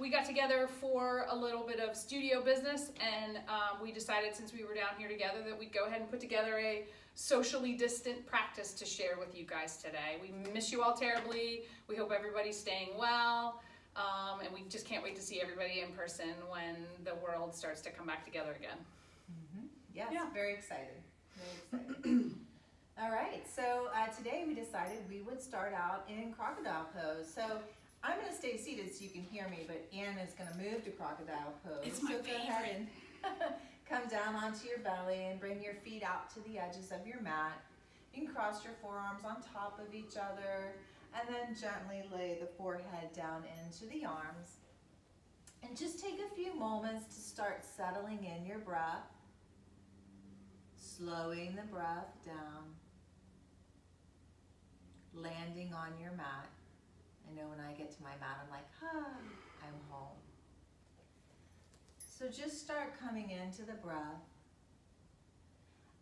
we got together for a little bit of studio business, and we decided, since we were down here together, that we'd go ahead and put together a socially distant practice to share with you guys today. We miss you all terribly. We hope everybody's staying well, and we just can't wait to see everybody in person when the world starts to come back together again. Mm-hmm. Yes, yeah. Very excited. Very excited. All right, so today we decided we would start out in crocodile pose. So I'm going to stay seated so you can hear me, but Anna's going to move to crocodile pose. It's my favorite. Go ahead and come down onto your belly and bring your feet out to the edges of your mat. You can cross your forearms on top of each other and then gently lay the forehead down into the arms. And just take a few moments to start settling in your breath, slowing the breath down, landing on your mat. I know when I get to my mat, I'm like, I'm home. So just start coming into the breath,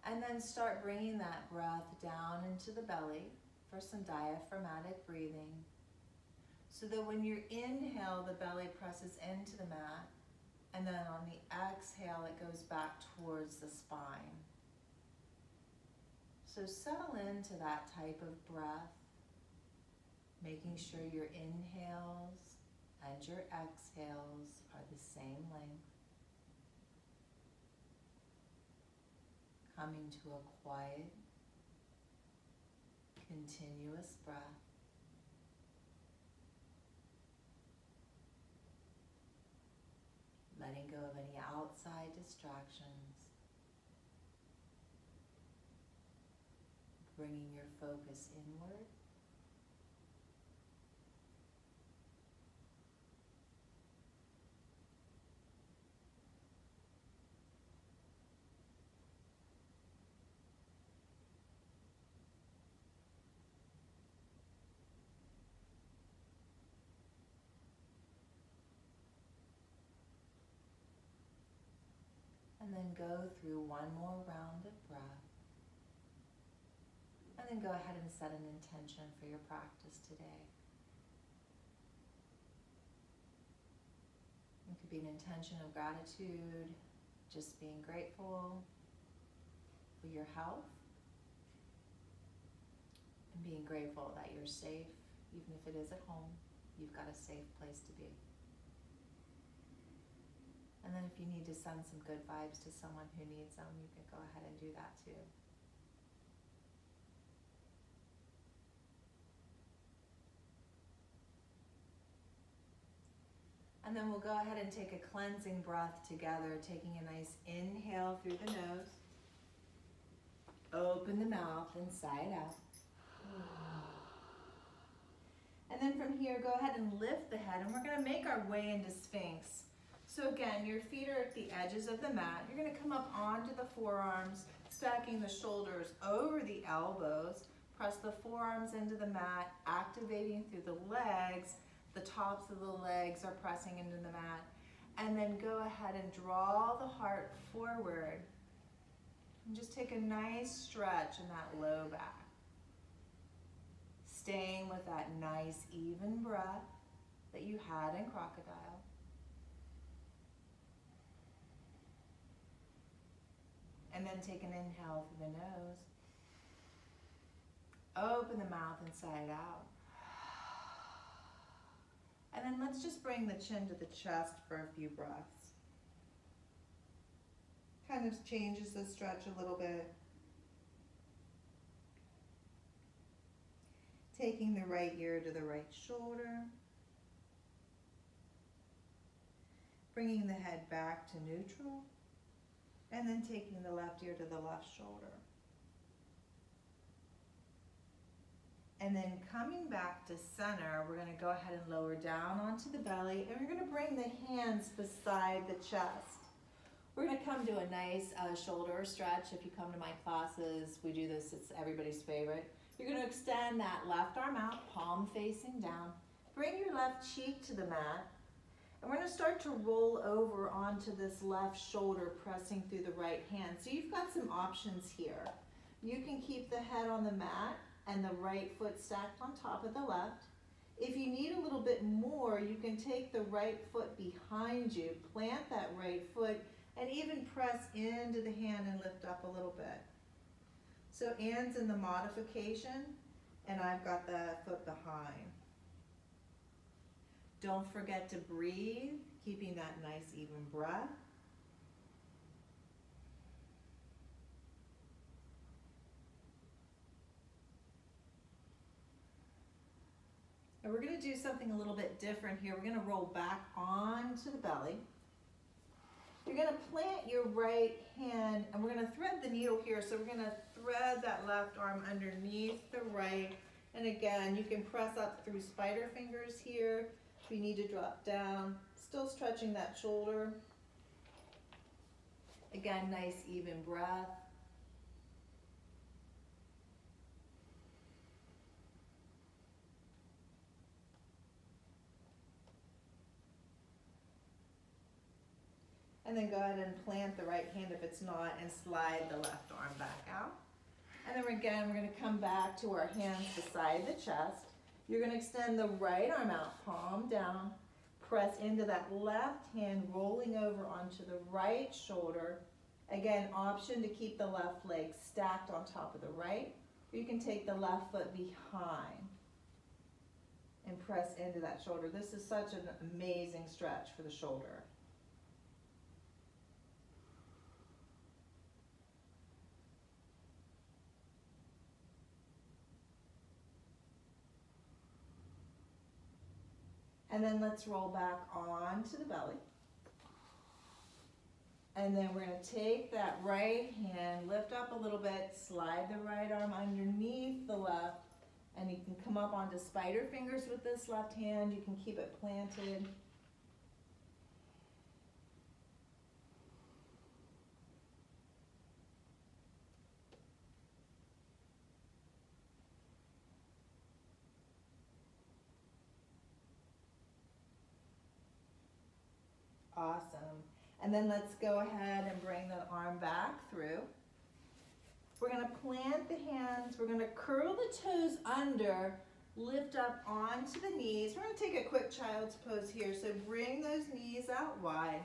and then start bringing that breath down into the belly for some diaphragmatic breathing, so that when you inhale, the belly presses into the mat, and then on the exhale, it goes back towards the spine. So settle into that type of breath, making sure your inhales and your exhales are the same length. Coming to a quiet, continuous breath. Letting go of any outside distractions. Bringing your focus inward. And then go through one more round of breath. And then go ahead and set an intention for your practice today. It could be an intention of gratitude, just being grateful for your health, and being grateful that you're safe, even if it is at home. You've got a safe place to be. And then if you need to send some good vibes to someone who needs them, you can go ahead and do that too. And then we'll go ahead and take a cleansing breath together, taking a nice inhale through the nose. Open the mouth and sigh it out. And then from here, go ahead and lift the head, and we're going to make our way into Sphinx. So again, your feet are at the edges of the mat. You're going to come up onto the forearms, stacking the shoulders over the elbows. Press the forearms into the mat, activating through the legs. The tops of the legs are pressing into the mat. And then go ahead and draw the heart forward. And just take a nice stretch in that low back. Staying with that nice even breath that you had in crocodile. And then take an inhale through the nose. Open the mouth and sigh it out. And then let's just bring the chin to the chest for a few breaths. Kind of changes the stretch a little bit. Taking the right ear to the right shoulder. Bringing the head back to neutral. And then taking the left ear to the left shoulder. And then coming back to center, we're going to go ahead and lower down onto the belly, and we're going to bring the hands beside the chest. We're going to come to a nice shoulder stretch. If you come to my classes, we do this, it's everybody's favorite. You're going to extend that left arm out, palm facing down. Bring your left cheek to the mat. And we're going to start to roll over onto this left shoulder, pressing through the right hand. So you've got some options here. You can keep the head on the mat and the right foot stacked on top of the left. If you need a little bit more, you can take the right foot behind you, plant that right foot, and even press into the hand and lift up a little bit. So Anne's in the modification, and I've got the foot behind. Don't forget to breathe, keeping that nice even breath. And we're going to do something a little bit different here. We're going to roll back onto the belly. You're going to plant your right hand, and we're going to thread the needle here. So we're going to thread that left arm underneath the right. And again, you can press up through spider fingers here. If you need to drop down, still stretching that shoulder. Again, nice even breath. And then go ahead and plant the right hand if it's not, and slide the left arm back out. And then again, we're going to come back to our hands beside the chest. You're going to extend the right arm out, palm down, press into that left hand, rolling over onto the right shoulder. Again, option to keep the left leg stacked on top of the right, or you can take the left foot behind and press into that shoulder. This is such an amazing stretch for the shoulder. And then let's roll back onto the belly. And then we're going to take that right hand, lift up a little bit, slide the right arm underneath the left, and you can come up onto spider fingers with this left hand. You can keep it planted. Awesome. And then let's go ahead and bring the arm back through. We're going to plant the hands. We're going to curl the toes under, lift up onto the knees. We're going to take a quick child's pose here. So bring those knees out wide.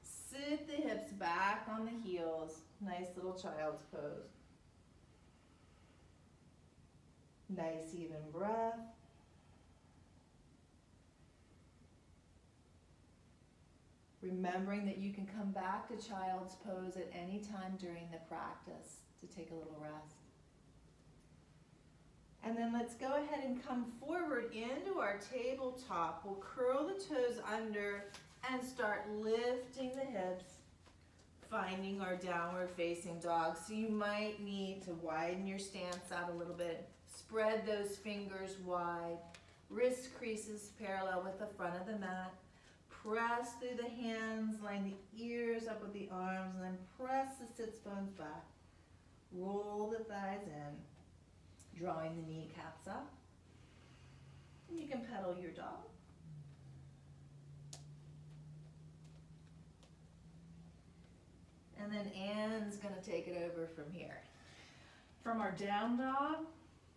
Sit the hips back on the heels. Nice little child's pose. Nice even breath. Remembering that you can come back to child's pose at any time during the practice to take a little rest. And then let's go ahead and come forward into our tabletop. We'll curl the toes under and start lifting the hips, finding our downward facing dog. So you might need to widen your stance out a little bit. Spread those fingers wide. Wrist creases parallel with the front of the mat. Press through the hands, line the ears up with the arms, and then press the sits bones back. Roll the thighs in, drawing the kneecaps up. And you can pedal your dog. And then Anne's going to take it over from here. From our down dog,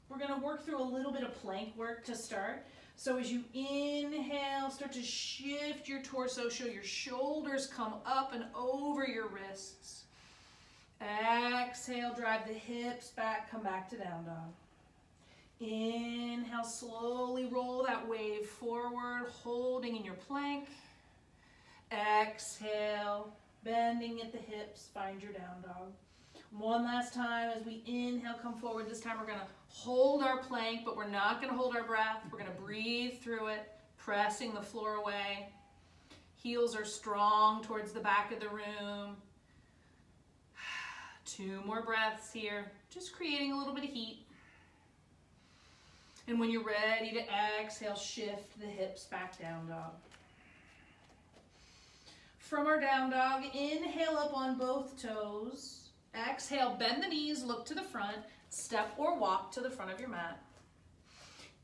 we're going to work through a little bit of plank work to start. So as you inhale, start to shift your torso, show your shoulders come up and over your wrists. Exhale, drive the hips back, come back to down dog. Inhale, slowly roll that wave forward, holding in your plank. Exhale, bending at the hips, find your down dog. One last time as we inhale, come forward. This time we're going to hold our plank, but we're not going to hold our breath. We're going to breathe through it, pressing the floor away. Heels are strong towards the back of the room. 2 more breaths here, just creating a little bit of heat. And when you're ready to exhale, shift the hips back, down dog. From our down dog, inhale up on both toes. Exhale, bend the knees, look to the front, step or walk to the front of your mat.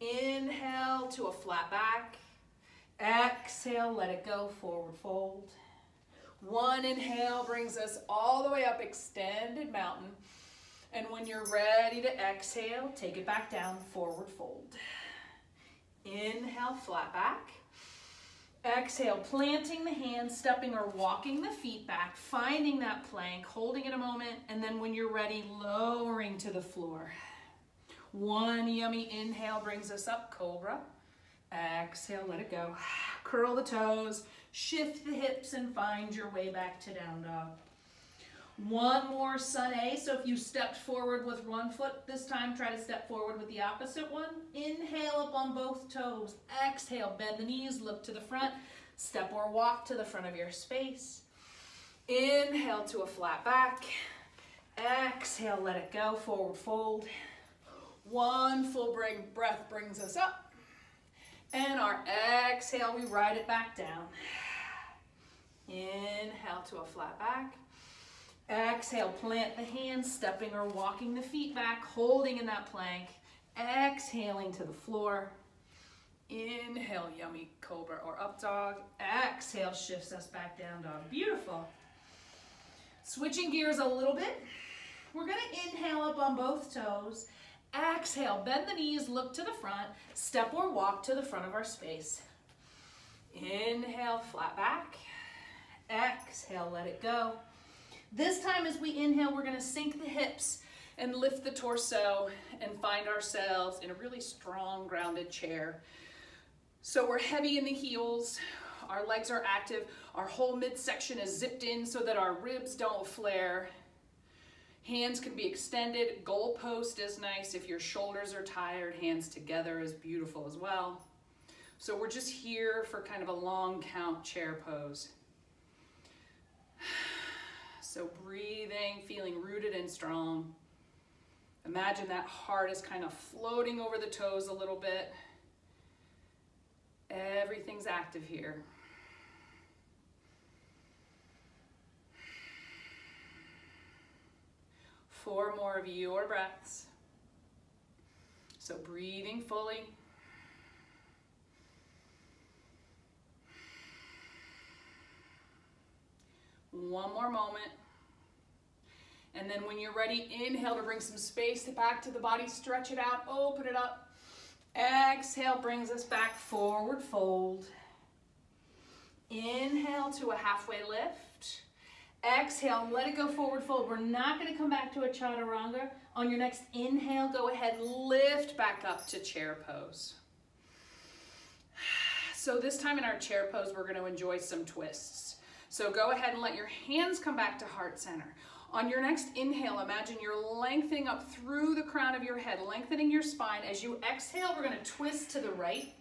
Inhale to a flat back. Exhale, let it go, forward fold. One inhale brings us all the way up, extended mountain. And when you're ready to exhale, take it back down, forward fold. Inhale, flat back. Exhale, planting the hands, stepping or walking the feet back, finding that plank, holding it a moment, and then when you're ready, lowering to the floor. One yummy inhale brings us up, cobra. Exhale, let it go. Curl the toes, shift the hips, and find your way back to down dog. One more sun A, so if you stepped forward with one foot this time, try to step forward with the opposite one. Inhale up on both toes. Exhale, bend the knees, look to the front. Step or walk to the front of your space. Inhale to a flat back. Exhale, let it go, forward fold. One full breath brings us up. And our exhale, we ride it back down. Inhale to a flat back. Exhale, plant the hands, stepping or walking the feet back, holding in that plank. Exhaling to the floor. Inhale, yummy cobra or up dog. Exhale, shifts us back down dog. Beautiful. Switching gears a little bit. We're gonna inhale up on both toes. Exhale, bend the knees, look to the front, step or walk to the front of our space. Inhale, flat back. Exhale, let it go. This time as we inhale, we're gonna sink the hips and lift the torso and find ourselves in a really strong, grounded chair. So we're heavy in the heels, our legs are active, our whole midsection is zipped in so that our ribs don't flare. Hands can be extended, goalpost is nice. If your shoulders are tired, hands together is beautiful as well. So we're just here for kind of a long count chair pose. So breathing, feeling rooted and strong. Imagine that heart is kind of floating over the toes a little bit. Everything's active here. Four more of your breaths. So breathing fully. One more moment. And then when you're ready, inhale to bring some space back to the body, stretch it out, open it up. Exhale brings us back, forward fold. Inhale to a halfway lift. Exhale, let it go, forward fold. We're not gonna come back to a chaturanga. On your next inhale, go ahead, lift back up to chair pose. So this time in our chair pose, we're gonna enjoy some twists. So go ahead and let your hands come back to heart center. On your next inhale, imagine you're lengthening up through the crown of your head, lengthening your spine. As you exhale, we're gonna twist to the right.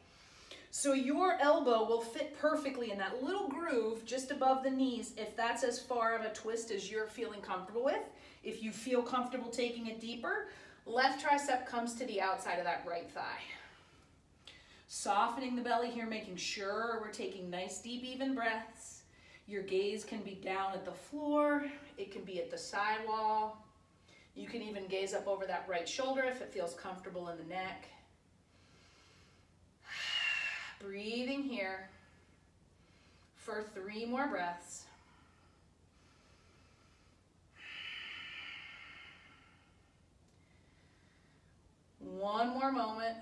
So your elbow will fit perfectly in that little groove just above the knees if that's as far of a twist as you're feeling comfortable with. If you feel comfortable taking it deeper, left tricep comes to the outside of that right thigh. Softening the belly here, making sure we're taking nice, deep, even breaths. Your gaze can be down at the floor. It can be at the sidewall. You can even gaze up over that right shoulder if it feels comfortable in the neck. Breathing here for 3 more breaths. One more moment.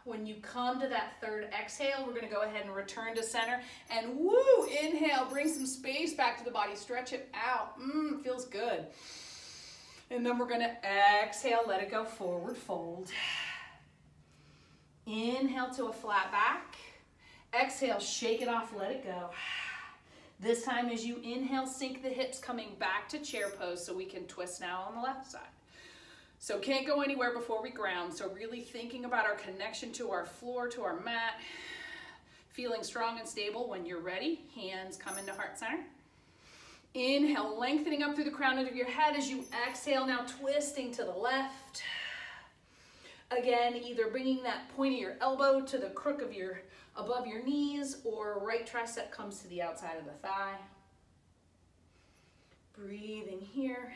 When you come to that third exhale, we're gonna go ahead and return to center and woo, inhale, bring some space back to the body, stretch it out, feels good. And then we're gonna exhale, let it go, forward fold. Inhale to a flat back. Exhale, shake it off, let it go. This time as you inhale, sink the hips coming back to chair pose so we can twist now on the left side. So can't go anywhere before we ground. So really thinking about our connection to our floor, to our mat, feeling strong and stable. When you're ready, hands come into heart center. Inhale, lengthening up through the crown of your head as you exhale, now twisting to the left. Again, either bringing that point of your elbow to the crook of above your knees, or right tricep comes to the outside of the thigh. Breathing here.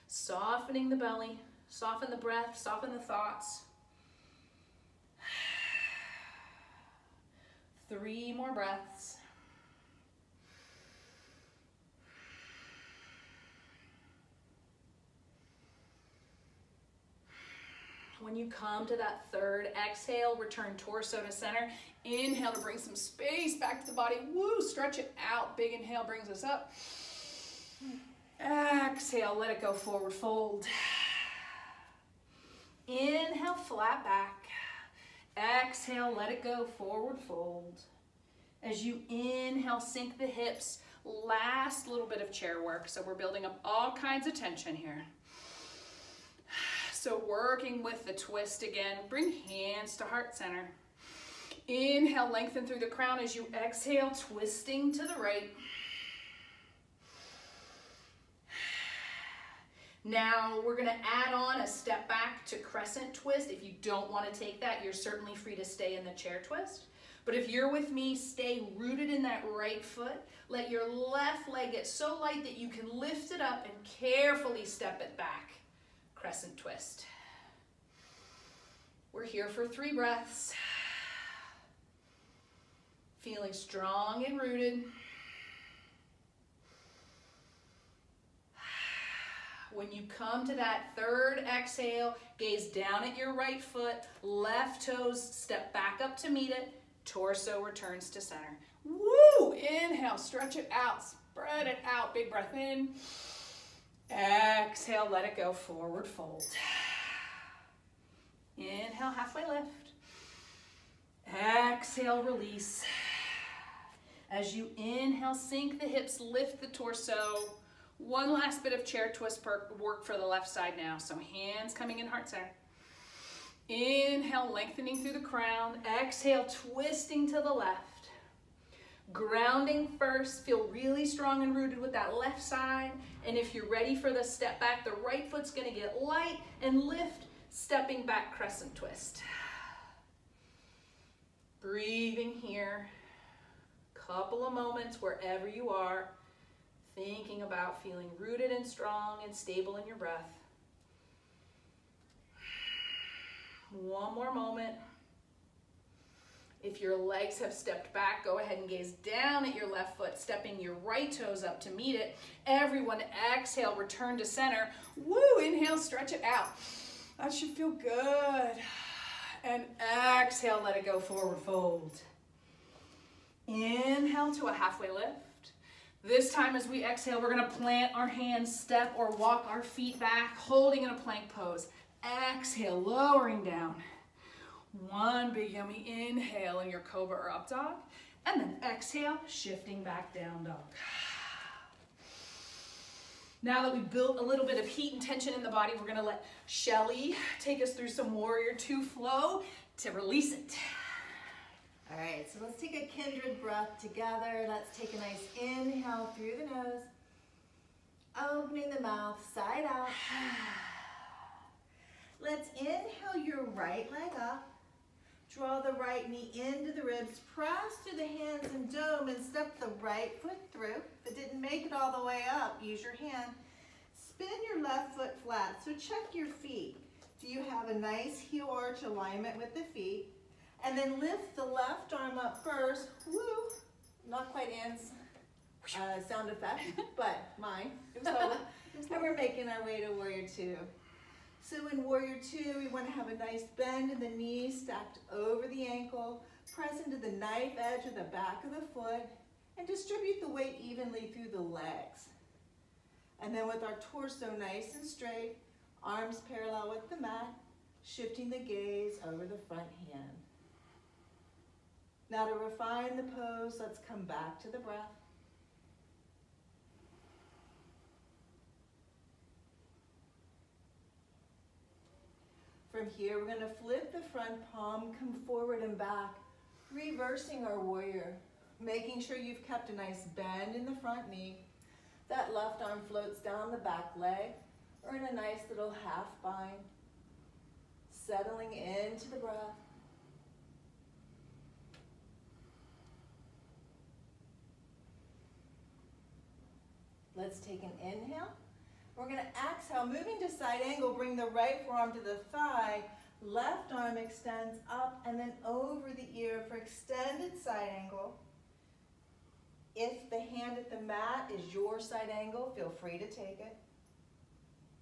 Softening the belly, soften the breath, soften the thoughts. 3 more breaths. When you come to that third exhale, return torso to center. Inhale to bring some space back to the body. Woo, stretch it out. Big inhale brings us up. Exhale, let it go, forward fold. Inhale, flat back. Exhale, let it go, forward fold. As you inhale, sink the hips. Last little bit of chair work. So we're building up all kinds of tension here. So working with the twist again. Bring hands to heart center. Inhale, lengthen through the crown as you exhale, twisting to the right. Now we're going to add on a step back to crescent twist. If you don't want to take that, you're certainly free to stay in the chair twist. But if you're with me, stay rooted in that right foot. Let your left leg get so light that you can lift it up and carefully step it back. Crescent twist. We're here for 3 breaths. Feeling strong and rooted. When you come to that third exhale, gaze down at your right foot, left toes step back up to meet it, torso returns to center. Woo! Inhale, stretch it out, spread it out, big breath in. Exhale, let it go, forward fold. Inhale, halfway lift. Exhale, release. As you inhale, sink the hips, lift the torso. One last bit of chair twist work for the left side now. So hands coming in heart center. Inhale, lengthening through the crown. Exhale, twisting to the left. Grounding first. Feel really strong and rooted with that left side. And if you're ready for the step back, the right foot's going to get light and lift, stepping back, crescent twist. Breathing here. Couple of moments wherever you are. Thinking about feeling rooted and strong and stable in your breath. One more moment. If your legs have stepped back, go ahead and gaze down at your left foot, stepping your right toes up to meet it. Everyone exhale, return to center. Woo, inhale, stretch it out. That should feel good. And exhale, let it go, forward fold. Inhale to a halfway lift. This time as we exhale, we're going to plant our hands, step or walk our feet back, holding in a plank pose. Exhale, lowering down. One big yummy inhale in your cobra or up dog. And then exhale, shifting back down dog. Now that we've built a little bit of heat and tension in the body, we're going to let Shelley take us through some Warrior 2 flow to release it. All right, so let's take a kindred breath together. Let's take a nice inhale through the nose, opening the mouth, side out. Let's inhale your right leg up. Draw the right knee into the ribs, press through the hands and dome and step the right foot through. If it didn't make it all the way up, use your hand. Spin your left foot flat, so check your feet. Do you have a nice heel arch alignment with the feet? And then lift the left arm up first. Woo! Not quite Anne's sound effect, but mine. It was totally. And we're making our way to Warrior 2. So in Warrior 2, we want to have a nice bend in the knee, stacked over the ankle. Press into the knife edge of the back of the foot, and distribute the weight evenly through the legs. And then with our torso nice and straight, arms parallel with the mat, shifting the gaze over the front hand. Now to refine the pose, let's come back to the breath. From here, we're going to flip the front palm, come forward and back, reversing our warrior, making sure you've kept a nice bend in the front knee. That left arm floats down the back leg, or in a nice little half bind, settling into the breath. Let's take an inhale. We're going to exhale, moving to side angle, bring the right forearm to the thigh, left arm extends up and then over the ear for extended side angle. If the hand at the mat is your side angle, feel free to take it.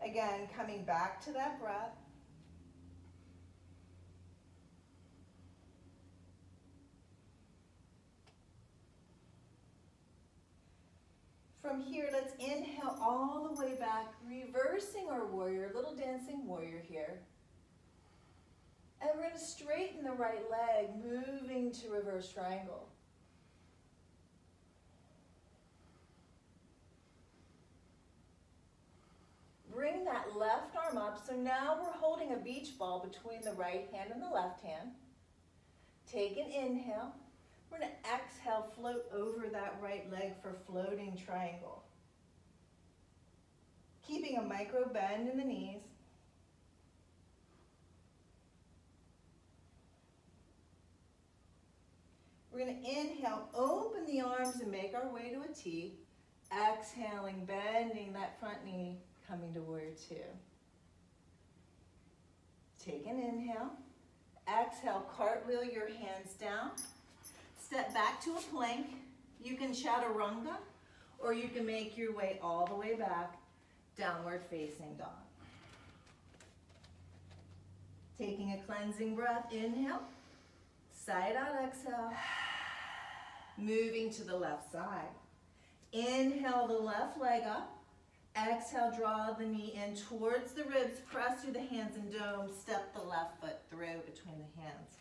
Again, coming back to that breath. From here, let's inhale all the way back, reversing our warrior, little dancing warrior here. And we're going to straighten the right leg, moving to reverse triangle. Bring that left arm up. So now we're holding a beach ball between the right hand and the left hand. Take an inhale. We're going to exhale, float over that right leg for floating triangle. Keeping a micro bend in the knees. We're going to inhale, open the arms and make our way to a T. Exhaling, bending that front knee, coming to warrior two. Take an inhale. Exhale, cartwheel your hands down. Step back to a plank. You can chaturanga, or you can make your way all the way back, downward facing dog. Taking a cleansing breath, inhale. Side out, exhale. Moving to the left side. Inhale the left leg up. Exhale, draw the knee in towards the ribs. Press through the hands and dome. Step the left foot through between the hands.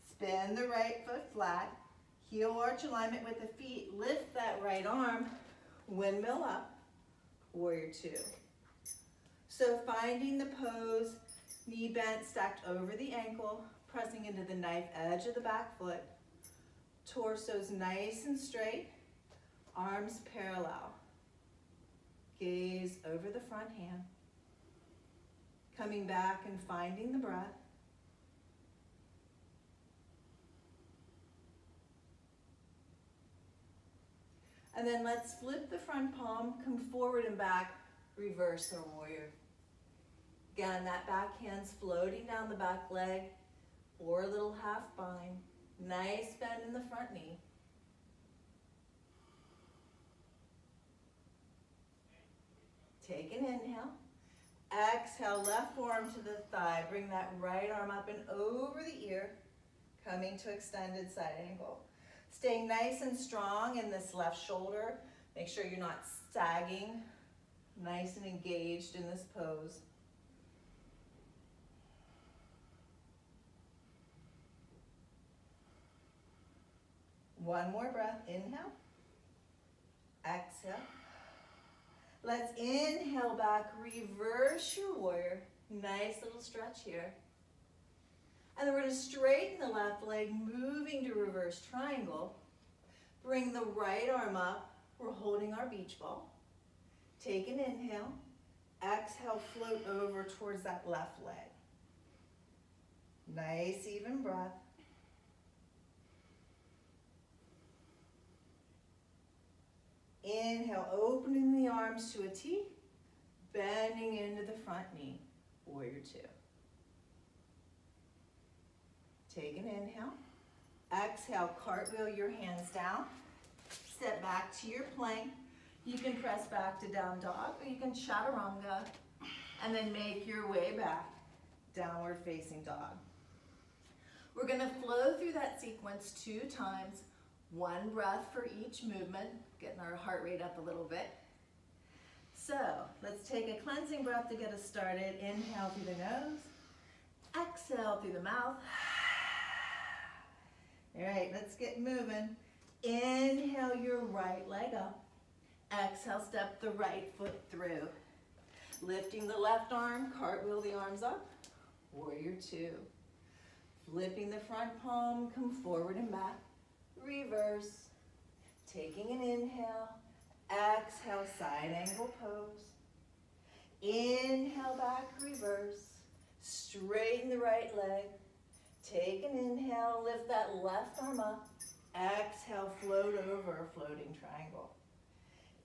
Spin the right foot flat. Heel arch alignment with the feet. Lift that right arm. Windmill up. Warrior two. So finding the pose, knee bent, stacked over the ankle, pressing into the knife edge of the back foot. Torso's nice and straight. Arms parallel. Gaze over the front hand. Coming back and finding the breath. And then let's flip the front palm, come forward and back, reverse our warrior. Again, that back hand's floating down the back leg, or a little half bind. Nice bend in the front knee. Take an inhale. Exhale, left forearm to the thigh. Bring that right arm up and over the ear, coming to extended side angle. Staying nice and strong in this left shoulder. Make sure you're not sagging. Nice and engaged in this pose. One more breath. Inhale. Exhale. Let's inhale back. Reverse your warrior. Nice little stretch here. And then we're going to straighten the left leg, moving to reverse triangle. Bring the right arm up. We're holding our beach ball. Take an inhale. Exhale, float over towards that left leg. Nice, even breath. Inhale, opening the arms to a T, bending into the front knee, warrior two. Take an inhale. Exhale, cartwheel your hands down. Step back to your plank. You can press back to down dog, or you can chaturanga, and then make your way back, downward facing dog. We're gonna flow through that sequence 2 times, 1 breath for each movement, getting our heart rate up a little bit. So let's take a cleansing breath to get us started. Inhale through the nose, exhale through the mouth. All right, let's get moving. Inhale your right leg up. Exhale, step the right foot through. Lifting the left arm, cartwheel the arms up. Warrior two. Flipping the front palm, come forward and back. Reverse. Taking an inhale. Exhale, side angle pose. Inhale back, reverse. Straighten the right leg. Take an inhale, lift that left arm up. Exhale, float over, floating triangle.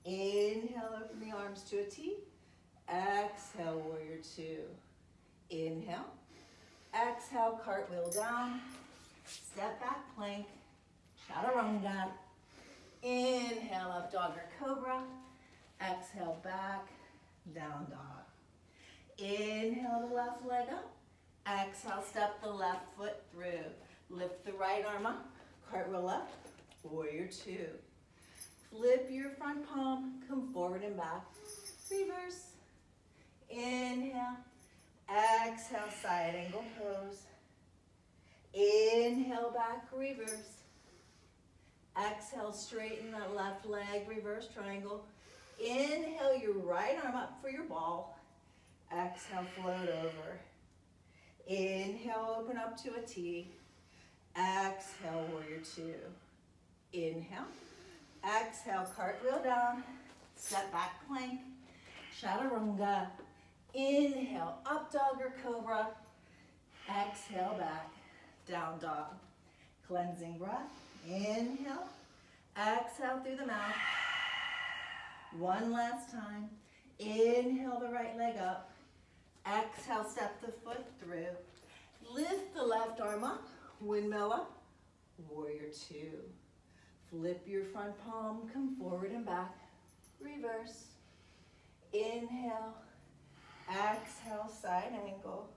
Inhale, open the arms to a T. Exhale, warrior two. Inhale. Exhale, cartwheel down. Step back, plank. Chaturanga. Inhale, up dog or cobra. Exhale, back, down dog. Inhale, the left leg up. Exhale, step the left foot through. Lift the right arm up, cartwheel up, warrior two. Flip your front palm, come forward and back. Reverse. Inhale. Exhale, side angle pose. Inhale, back, reverse. Exhale, straighten that left leg, reverse triangle. Inhale, your right arm up for your ball. Exhale, float over. Inhale, open up to a T. Exhale, warrior two. Inhale. Exhale, cartwheel down. Step back plank. Chaturanga. Inhale, up dog or cobra. Exhale, back, down dog. Cleansing breath. Inhale. Exhale through the mouth. One last time. Inhale the right leg up. Exhale, step the foot through. Lift the left arm up. Windmill up. Warrior two. Flip your front palm. Come forward and back. Reverse. Inhale. Exhale, side angle.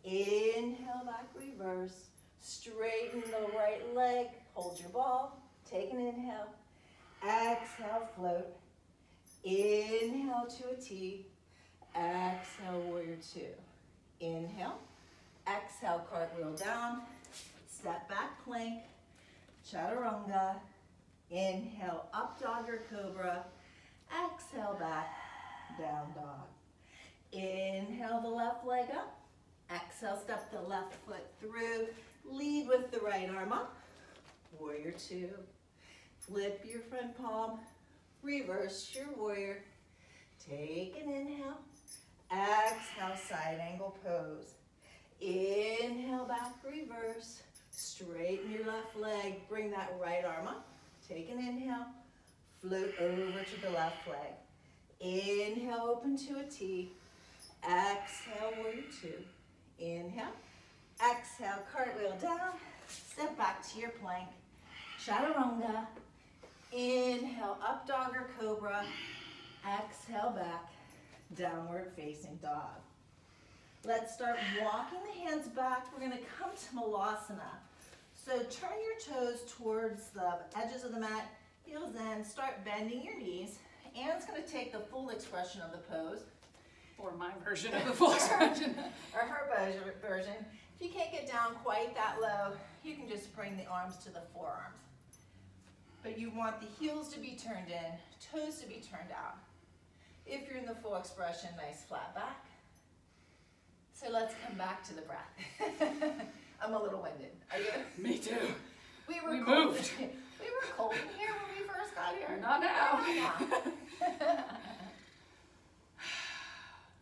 Inhale, back, reverse. Straighten the right leg. Hold your ball. Take an inhale. Exhale, float. Inhale to a T. Exhale, warrior two. Inhale. Exhale, cartwheel down. Step back, plank. Chaturanga. Inhale, up dog or cobra. Exhale, back, down dog. Inhale the left leg up. Exhale, step the left foot through. Lead with the right arm up. Warrior two. Flip your front palm. Reverse your warrior. Take an inhale. Exhale, side angle pose. Inhale, back, reverse. Straighten your left leg. Bring that right arm up. Take an inhale. Float over to the left leg. Inhale, open to a T. Exhale, warrior two. Inhale. Exhale, cartwheel down. Step back to your plank. Chaturanga. Inhale, up dog or cobra. Exhale, back. Downward facing dog. Let's start walking the hands back. We're going to come to Malasana. So turn your toes towards the edges of the mat. Heels in. Start bending your knees. Anne's going to take the full expression of the pose. Or my version of the full expression. Or her version. If you can't get down quite that low, you can just bring the arms to the forearms. But you want the heels to be turned in, toes to be turned out. If you're in the full expression, nice flat back. So let's come back to the breath. I'm a little winded. Are you? Me too. We moved. We were cold in here when we first got here. Not now.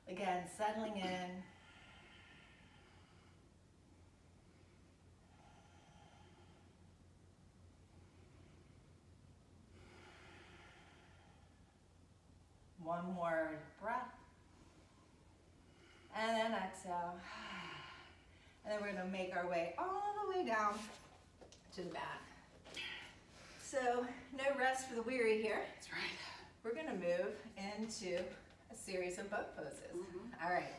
Again, settling in. One more breath. And then exhale. And then we're going to make our way all the way down to the mat. So no rest for the weary here. That's right. We're going to move into a series of boat poses. All right.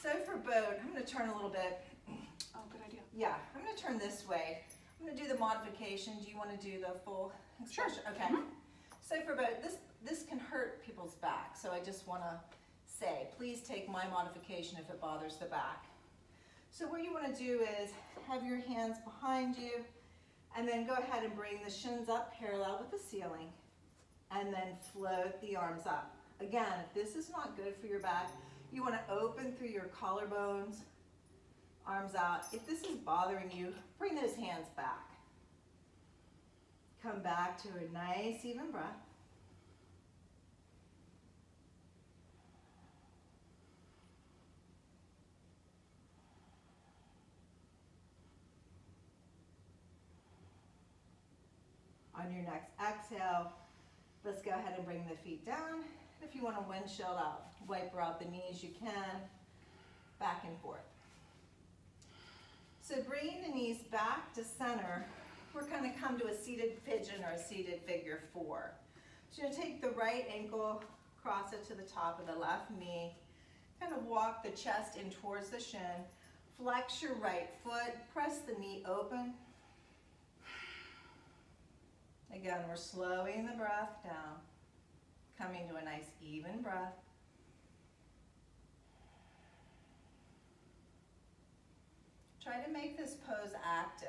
So for boat, I'm going to turn a little bit. Oh, good idea. Yeah, I'm going to turn this way. I'm going to do the modification. Do you want to do the full expression? Sure. Okay. So for boat, this can hurt people's back. So I just want to say, please take my modification if it bothers the back. So what you want to do is have your hands behind you and then go ahead and bring the shins up parallel with the ceiling and then float the arms up. Again, if this is not good for your back, you want to open through your collarbones, arms out. If this is bothering you, bring those hands back. Come back to a nice even breath. On your next exhale, let's go ahead and bring the feet down. If you want to windshield out, wiper out the knees, you can. Back and forth. So bringing the knees back to center, we're going to come to a seated pigeon or a seated figure four. So you're going to take the right ankle, cross it to the top of the left knee, kind of walk the chest in towards the shin, flex your right foot, press the knee open, Again, we're slowing the breath down, coming to a nice even breath. Try to make this pose active.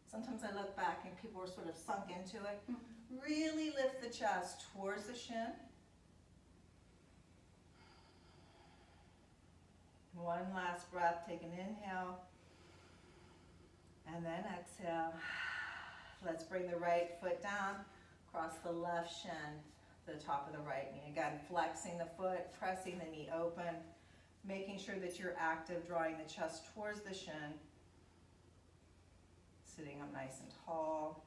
Sometimes I look back and people are sort of sunk into it. Really lift the chest towards the shin. One last breath, take an inhale, and then exhale. Let's bring the right foot down, cross the left shin to the top of the right knee. Again, flexing the foot, pressing the knee open, making sure that you're active, drawing the chest towards the shin. Sitting up nice and tall.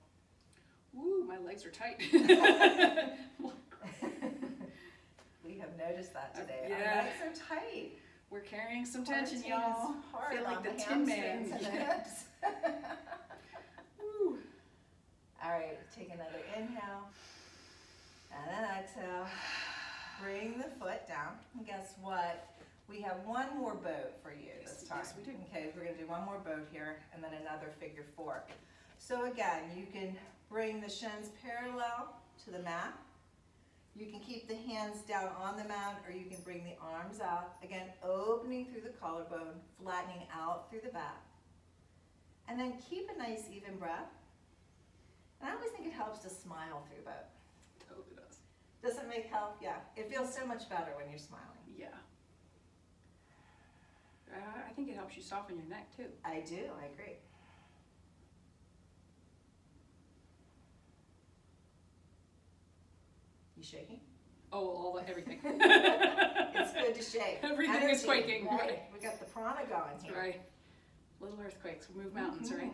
Ooh, my legs are tight. We have noticed that today. Yeah. Our legs are tight. We're carrying some tension, Quarantine y'all. is hard Feel like on the Tin Man. hamstrings and the hips. Woo. All right, take another inhale, and then exhale. Bring the foot down, and guess what? We have one more boat for you this time. Yes, we do. Okay, we're gonna do one more boat here, and then another figure four. So again, you can bring the shins parallel to the mat. You can keep the hands down on the mat, or you can bring the arms out. Again, opening through the collarbone, flattening out through the back. And then keep a nice even breath. And I always think it helps to smile through both. Totally does. Does it make help? Yeah. It feels so much better when you're smiling. Yeah. I think it helps you soften your neck too. I do, I agree. You shaking? Oh, everything. It's good to shake. Everything Energy, is quaking. Right? We got the prana going here. Right. Little earthquakes. We move mountains, right?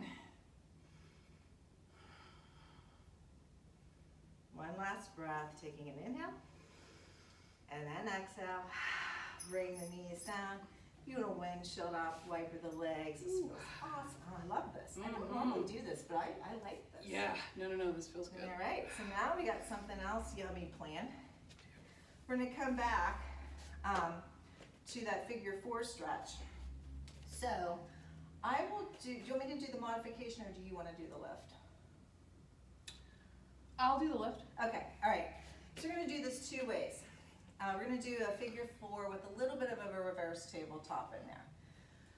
One last breath, taking an inhale. And then exhale. Bring the knees down. You want to windshield up, wiper the legs. This feels awesome. Oh, I love this. I don't normally do this, but I like this. Yeah. No, this feels good. All right, so now we got something else yummy planned. We're going to come back to that figure four stretch. So I will do you want me to do the modification, or do you want to do the lift? I'll do the lift. Okay, all right. So we're going to do this two ways. We're going to do a figure four with a little bit of a reverse tabletop in there.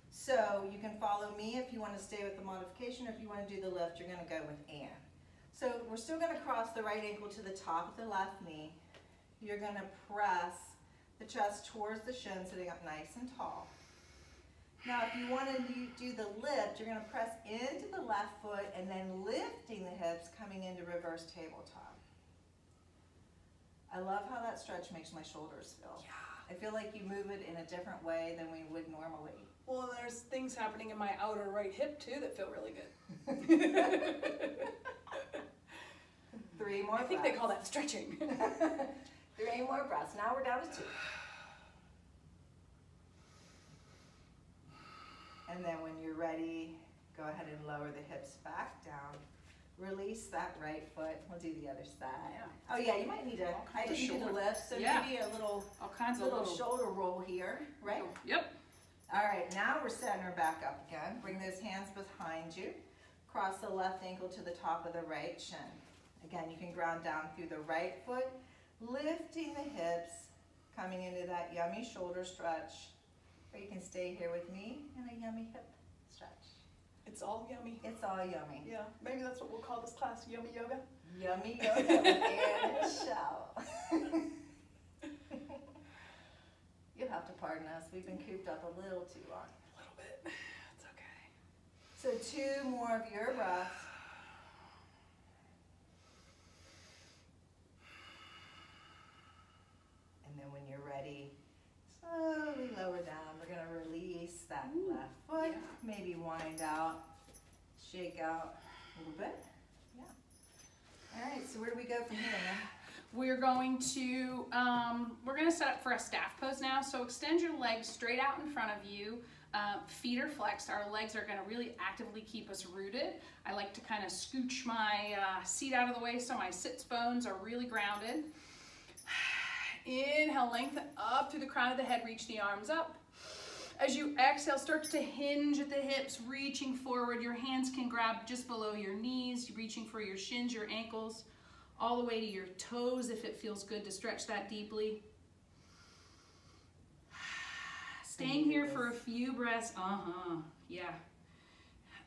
So you can follow me if you want to stay with the modification, or if you want to do the lift, you're going to go with Anne. So we're still going to cross the right ankle to the top of the left knee. You're going to press the chest towards the shin, sitting up nice and tall. Now if you want to do the lift, you're going to press into the left foot and then lifting the hips, coming into reverse tabletop. I love how that stretch makes my shoulders feel. Yeah. I feel like you move it in a different way than we would normally. Well, there's things happening in my outer right hip too that feel really good. 3 more I think breaths. they call that stretching. 3 more breaths. Now we're down to 2. And then when you're ready, go ahead and lower the hips back down. Release that right foot. We'll do the other side. Yeah. Oh yeah, you might need a, I didn't do the lift, so Yeah. maybe a little, All kinds of little shoulder roll here, right? Yep. All right, now we're setting her back up again. Bring those hands behind you. Cross the left ankle to the top of the right shin. Again, you can ground down through the right foot, lifting the hips, coming into that yummy shoulder stretch. Or you can stay here with me in a yummy hip stretch. It's all yummy. It's all yummy. Yeah, maybe that's what we'll call this class, yummy yoga. Yummy yoga with Anne and Shell. You'll have to pardon us. We've been cooped up a little too long. A little bit. It's okay. So 2 more of your breaths. And then when you're ready, slowly lower down. We're going to release that left foot. Yeah. Maybe wind out, shake out a little bit. Yeah. All right, so where do we go from here, man? We're going to set up for a staff pose now. So extend your legs straight out in front of you. Feet are flexed. Our legs are going to really actively keep us rooted. I like to kind of scooch my seat out of the way so my sits bones are really grounded. Inhale, lengthen up through the crown of the head, reach the arms up. As you exhale, start to hinge at the hips, reaching forward. Your hands can grab just below your knees, reaching for your shins, your ankles. all the way to your toes if it feels good to stretch that deeply. Staying here for a few breaths. Yeah.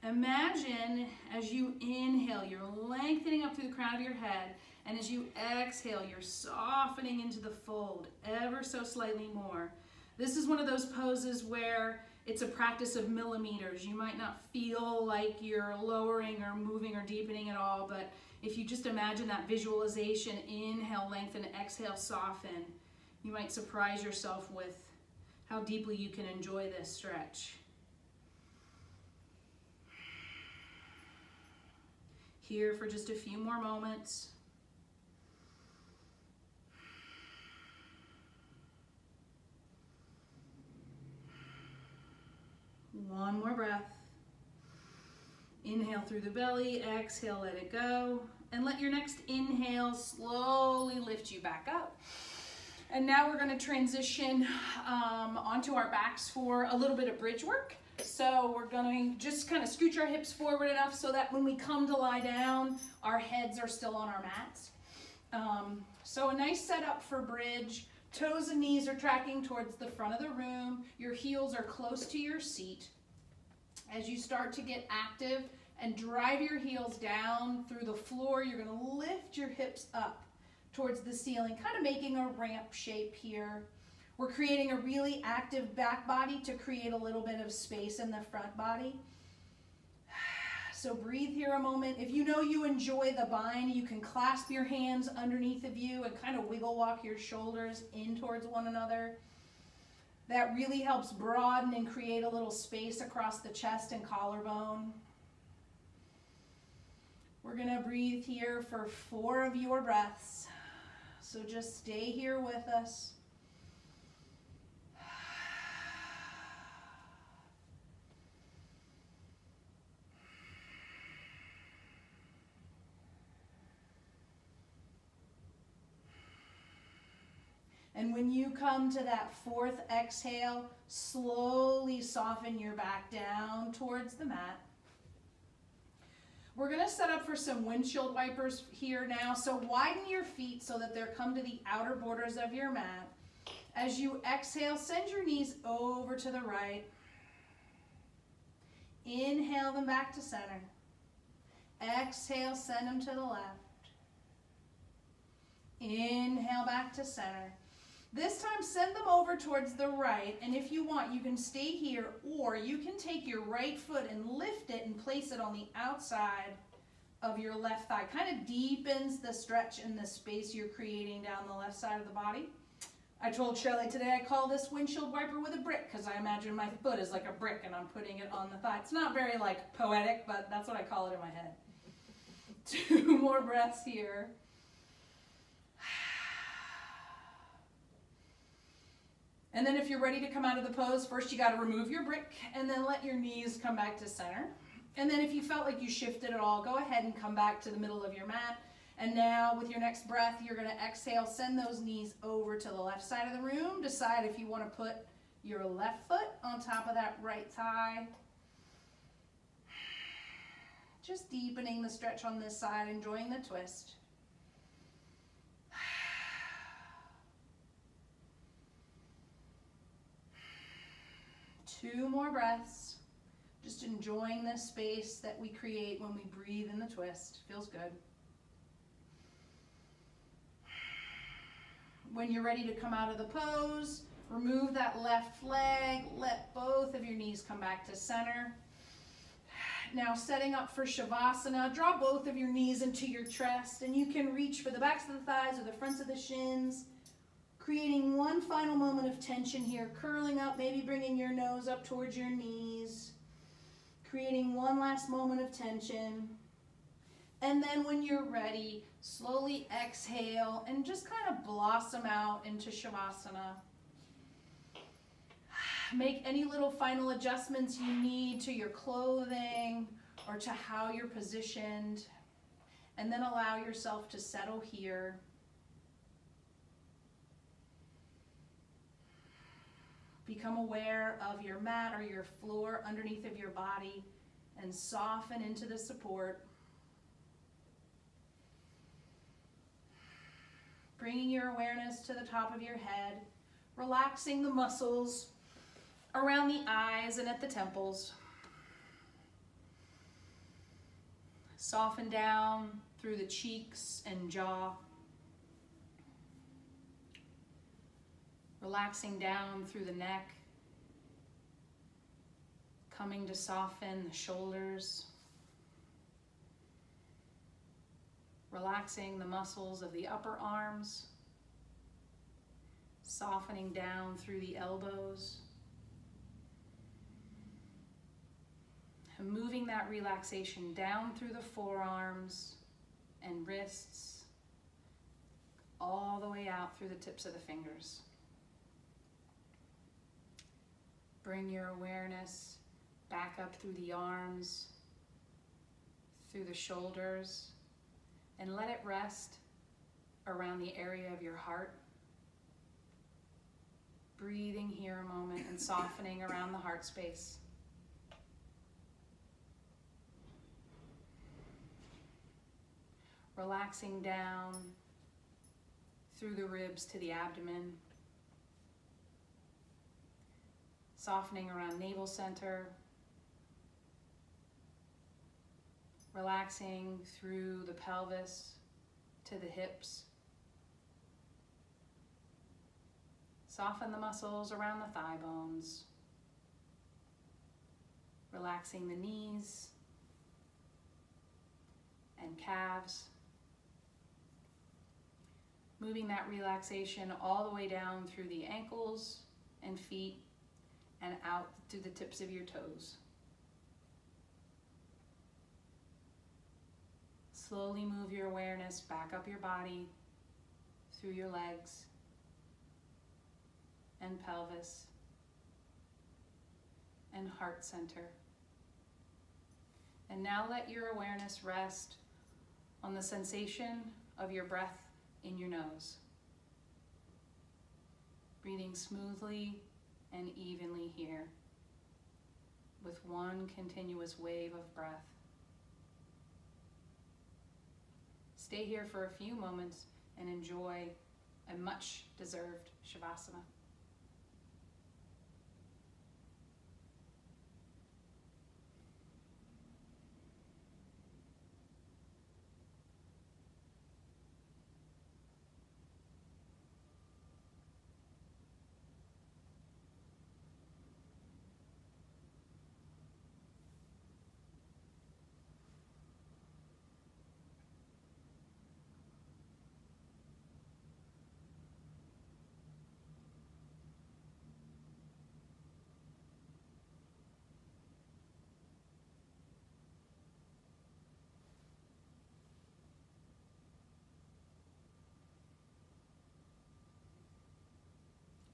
Imagine as you inhale, you're lengthening up through the crown of your head, and as you exhale, you're softening into the fold ever so slightly more. This is one of those poses where it's a practice of millimeters. You might not feel like you're lowering or moving or deepening at all, but if you just imagine that visualization, inhale, lengthen, exhale, soften, you might surprise yourself with how deeply you can enjoy this stretch. Here for just a few more moments. One more breath. Inhale through the belly, exhale, let it go. And let your next inhale slowly lift you back up. And now we're going to transition onto our backs for a little bit of bridge work. So we're going to just kind of scooch our hips forward enough so that when we come to lie down, our heads are still on our mats. So a nice setup for bridge. Toes and knees are tracking towards the front of the room. Your heels are close to your seat. As you start to get active and drive your heels down through the floor, you're going to lift your hips up towards the ceiling, kind of making a ramp shape here. We're creating a really active back body to create a little bit of space in the front body. So breathe here a moment. If you know you enjoy the bind, you can clasp your hands underneath of you and kind of wiggle walk your shoulders in towards one another. That really helps broaden and create a little space across the chest and collarbone. We're going to breathe here for 4 of your breaths. So just stay here with us. And when you come to that 4th exhale, slowly soften your back down towards the mat. We're going to set up for some windshield wipers here now. So widen your feet so that they're come to the outer borders of your mat. As you exhale, send your knees over to the right. Inhale them back to center. Exhale, send them to the left. Inhale back to center. This time, send them over towards the right, and if you want, you can stay here, or you can take your right foot and lift it and place it on the outside of your left thigh. Kind of deepens the stretch and the space you're creating down the left side of the body. I told Shelley today I call this windshield wiper with a brick, because I imagine my foot is like a brick and I'm putting it on the thigh. It's not very like poetic, but that's what I call it in my head. 2 more breaths here. And then if you're ready to come out of the pose, first you got to remove your brick and then let your knees come back to center. And then if you felt like you shifted at all, go ahead and come back to the middle of your mat. And now with your next breath, you're going to exhale, send those knees over to the left side of the room. Decide if you want to put your left foot on top of that right thigh. Just deepening the stretch on this side, enjoying the twist. 2 more breaths, just enjoying this space that we create when we breathe in the twist. Feels good. When you're ready to come out of the pose, remove that left leg, let both of your knees come back to center. Now setting up for Shavasana, draw both of your knees into your chest, and you can reach for the backs of the thighs or the fronts of the shins. Creating one final moment of tension here, curling up, maybe bringing your nose up towards your knees. Creating one last moment of tension. And then when you're ready, slowly exhale and just kind of blossom out into Shavasana. Make any little final adjustments you need to your clothing or to how you're positioned. And then allow yourself to settle here. Become aware of your mat or your floor underneath of your body and soften into the support. Bringing your awareness to the top of your head, relaxing the muscles around the eyes and at the temples. Soften down through the cheeks and jaw. Relaxing down through the neck. Coming to soften the shoulders. Relaxing the muscles of the upper arms. Softening down through the elbows. And moving that relaxation down through the forearms and wrists, all the way out through the tips of the fingers. Bring your awareness back up through the arms, through the shoulders, and let it rest around the area of your heart. Breathing here a moment and softening around the heart space. Relaxing down through the ribs to the abdomen. Softening around navel center. Relaxing through the pelvis to the hips. Soften the muscles around the thigh bones. Relaxing the knees and calves. Moving that relaxation all the way down through the ankles and feet and out to the tips of your toes. Slowly move your awareness back up your body, through your legs and pelvis and heart center. And now let your awareness rest on the sensation of your breath in your nose. Breathing smoothly and evenly here with one continuous wave of breath. Stay here for a few moments and enjoy a much deserved Shavasana.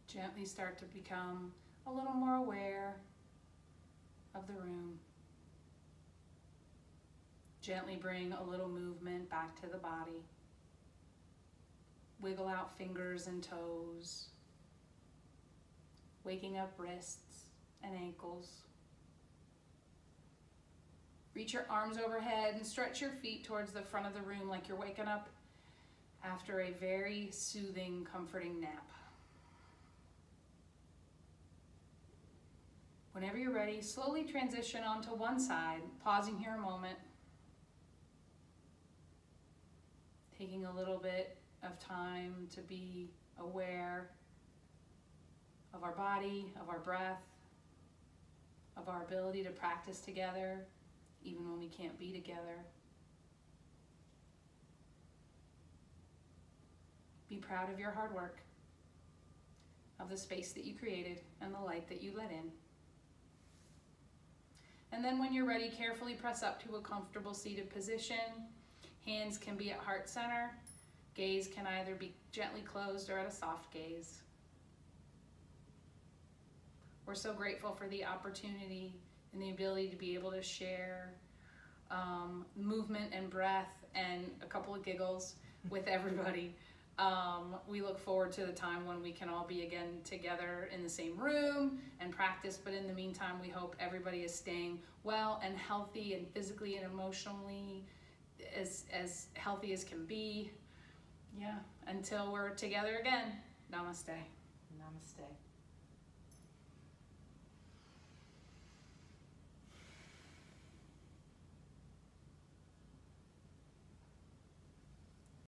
Gently start to become a little more aware of the room. Gently bring a little movement back to the body. Wiggle out fingers and toes. Waking up wrists and ankles. Reach your arms overhead and stretch your feet towards the front of the room like you're waking up after a very soothing, comforting nap. Whenever you're ready, slowly transition onto one side, pausing here a moment. Taking a little bit of time to be aware of our body, of our breath, of our ability to practice together, even when we can't be together. Be proud of your hard work, of the space that you created and the light that you let in. And then when you're ready, carefully press up to a comfortable seated position. Hands can be at heart center. Gaze can either be gently closed or at a soft gaze. We're so grateful for the opportunity and the ability to be able to share movement and breath and a couple of giggles with everybody. We look forward to the time when we can all be again together in the same room and practice, but in the meantime, we hope everybody is staying well and healthy and physically and emotionally as healthy as can be. Yeah, until we're together again. Namaste. Namaste.